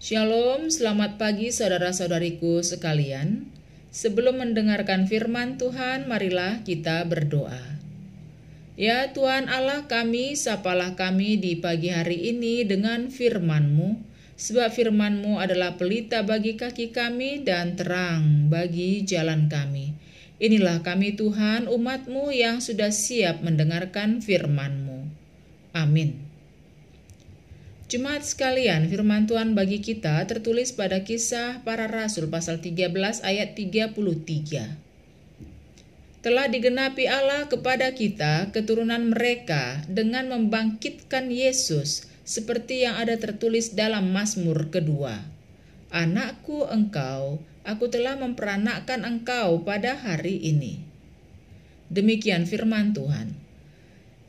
Shalom, selamat pagi saudara-saudariku sekalian. Sebelum mendengarkan firman Tuhan, marilah kita berdoa. Ya Tuhan Allah kami, sapalah kami di pagi hari ini dengan firman-Mu, sebab firman-Mu adalah pelita bagi kaki kami dan terang bagi jalan kami. Inilah kami Tuhan, umat-Mu yang sudah siap mendengarkan firman-Mu. Amin. Jemaat sekalian, firman Tuhan bagi kita tertulis pada Kisah Para Rasul pasal 13 ayat 33. Telah digenapi Allah kepada kita keturunan mereka dengan membangkitkan Yesus seperti yang ada tertulis dalam Mazmur kedua. Anakku engkau, aku telah memperanakkan engkau pada hari ini. Demikian firman Tuhan.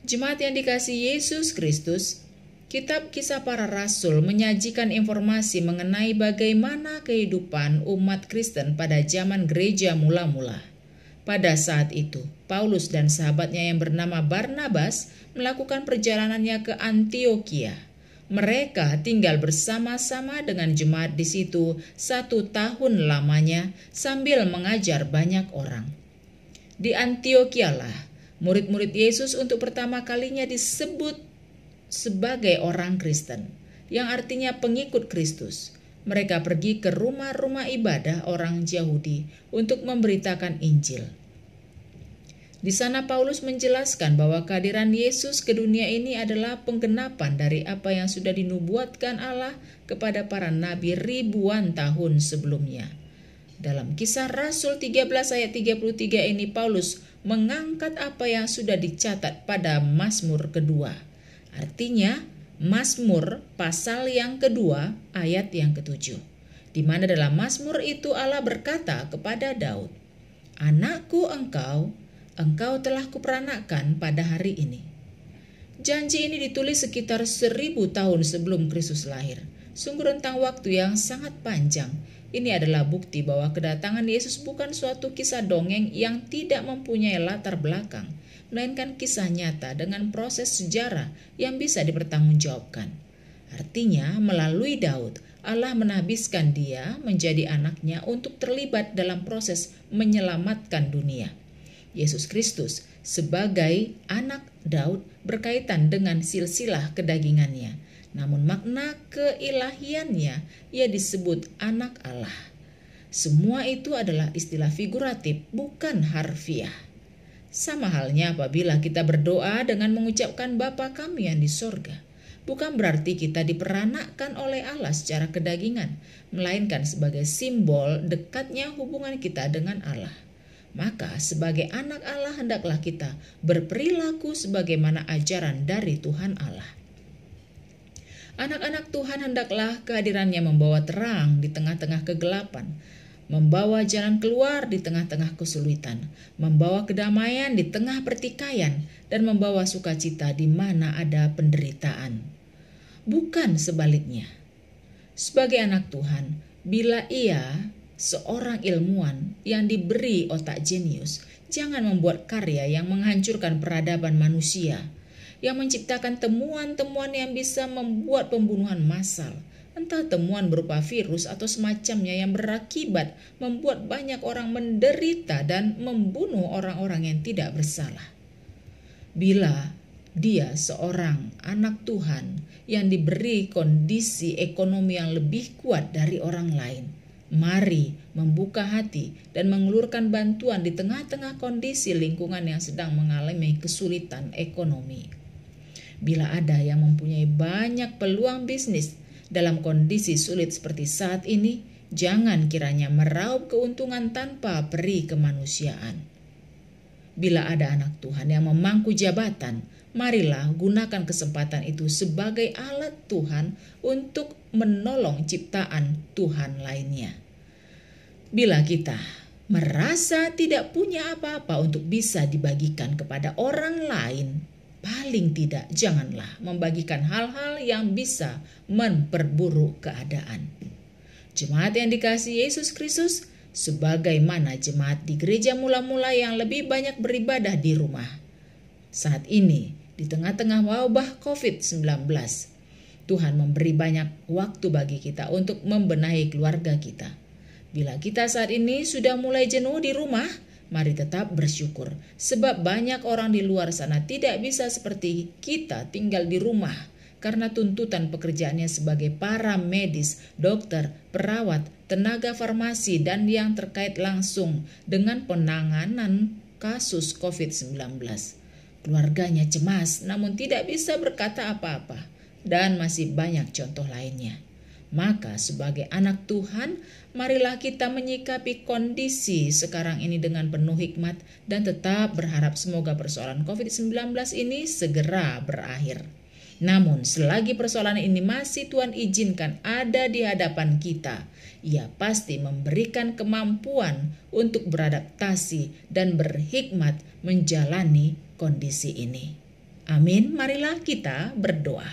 Jemaat yang dikasihi Yesus Kristus, Kitab Kisah Para Rasul menyajikan informasi mengenai bagaimana kehidupan umat Kristen pada zaman gereja mula-mula. Pada saat itu, Paulus dan sahabatnya yang bernama Barnabas melakukan perjalanannya ke Antiokhia. Mereka tinggal bersama-sama dengan jemaat di situ 1 tahun lamanya sambil mengajar banyak orang. Di Antiokhia lah murid-murid Yesus untuk pertama kalinya disebut sebagai orang Kristen, yang artinya pengikut Kristus. Mereka pergi ke rumah-rumah ibadah orang Yahudi untuk memberitakan Injil. Di sana Paulus menjelaskan bahwa kehadiran Yesus ke dunia ini adalah penggenapan dari apa yang sudah dinubuatkan Allah kepada para nabi ribuan tahun sebelumnya. Dalam Kisah Rasul 13 ayat 33 ini Paulus mengangkat apa yang sudah dicatat pada Mazmur kedua. Artinya Mazmur pasal yang kedua ayat yang ke-7. Di mana dalam Mazmur itu Allah berkata kepada Daud, "Anakku engkau telah kuperanakkan pada hari ini." Janji ini ditulis sekitar 1000 tahun sebelum Kristus lahir. Sungguh rentang waktu yang sangat panjang. Ini adalah bukti bahwa kedatangan Yesus bukan suatu kisah dongeng yang tidak mempunyai latar belakang, melainkan kisah nyata dengan proses sejarah yang bisa dipertanggungjawabkan. Artinya, melalui Daud, Allah menahbiskan dia menjadi anaknya untuk terlibat dalam proses menyelamatkan dunia. Yesus Kristus sebagai anak Daud berkaitan dengan silsilah kedagingannya. Namun makna keilahiannya, ia disebut anak Allah. Semua itu adalah istilah figuratif, bukan harfiah. Sama halnya apabila kita berdoa dengan mengucapkan Bapa kami yang di sorga. Bukan berarti kita diperanakkan oleh Allah secara kedagingan, melainkan sebagai simbol dekatnya hubungan kita dengan Allah. Maka sebagai anak Allah hendaklah kita berperilaku sebagaimana ajaran dari Tuhan Allah. Anak-anak Tuhan hendaklah kehadirannya membawa terang di tengah-tengah kegelapan, membawa jalan keluar di tengah-tengah kesulitan, membawa kedamaian di tengah pertikaian, dan membawa sukacita di mana ada penderitaan. Bukan sebaliknya. Sebagai anak Tuhan, bila ia seorang ilmuwan yang diberi otak jenius, jangan membuat karya yang menghancurkan peradaban manusia, yang menciptakan temuan-temuan yang bisa membuat pembunuhan massal, entah temuan berupa virus atau semacamnya yang berakibat membuat banyak orang menderita dan membunuh orang-orang yang tidak bersalah. Bila dia seorang anak Tuhan yang diberi kondisi ekonomi yang lebih kuat dari orang lain, mari membuka hati dan mengulurkan bantuan di tengah-tengah kondisi lingkungan yang sedang mengalami kesulitan ekonomi. Bila ada yang mempunyai banyak peluang bisnis dalam kondisi sulit seperti saat ini, jangan kiranya meraup keuntungan tanpa peri kemanusiaan. Bila ada anak Tuhan yang memangku jabatan, marilah gunakan kesempatan itu sebagai alat Tuhan untuk menolong ciptaan Tuhan lainnya. Bila kita merasa tidak punya apa-apa untuk bisa dibagikan kepada orang lain, paling tidak janganlah membagikan hal-hal yang bisa memperburuk keadaan. Jemaat yang dikasihi Yesus Kristus, sebagaimana jemaat di gereja mula-mula yang lebih banyak beribadah di rumah. Saat ini, di tengah-tengah wabah COVID-19, Tuhan memberi banyak waktu bagi kita untuk membenahi keluarga kita. Bila kita saat ini sudah mulai jenuh di rumah, mari tetap bersyukur. Sebab banyak orang di luar sana tidak bisa seperti kita tinggal di rumah karena tuntutan pekerjaannya sebagai para medis, dokter, perawat, tenaga farmasi, dan yang terkait langsung dengan penanganan kasus COVID-19. Keluarganya cemas namun tidak bisa berkata apa-apa, dan masih banyak contoh lainnya. Maka sebagai anak Tuhan, marilah kita menyikapi kondisi sekarang ini dengan penuh hikmat dan tetap berharap semoga persoalan COVID-19 ini segera berakhir. Namun selagi persoalan ini masih Tuhan izinkan ada di hadapan kita, Ia pasti memberikan kemampuan untuk beradaptasi dan berhikmat menjalani kondisi ini. Amin. Marilah kita berdoa.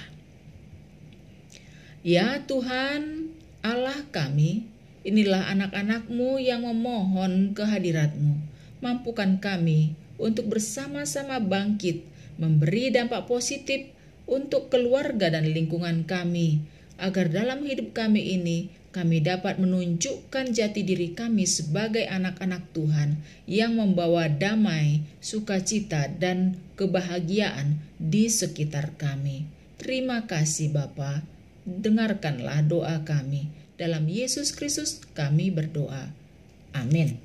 Ya Tuhan, Allah kami, inilah anak-anak-Mu yang memohon kehadirat-Mu. Mampukan kami untuk bersama-sama bangkit, memberi dampak positif untuk keluarga dan lingkungan kami, agar dalam hidup kami ini kami dapat menunjukkan jati diri kami sebagai anak-anak Tuhan yang membawa damai, sukacita, dan kebahagiaan di sekitar kami. Terima kasih Bapa. Dengarkanlah doa kami. Dalam Yesus Kristus kami berdoa. Amin.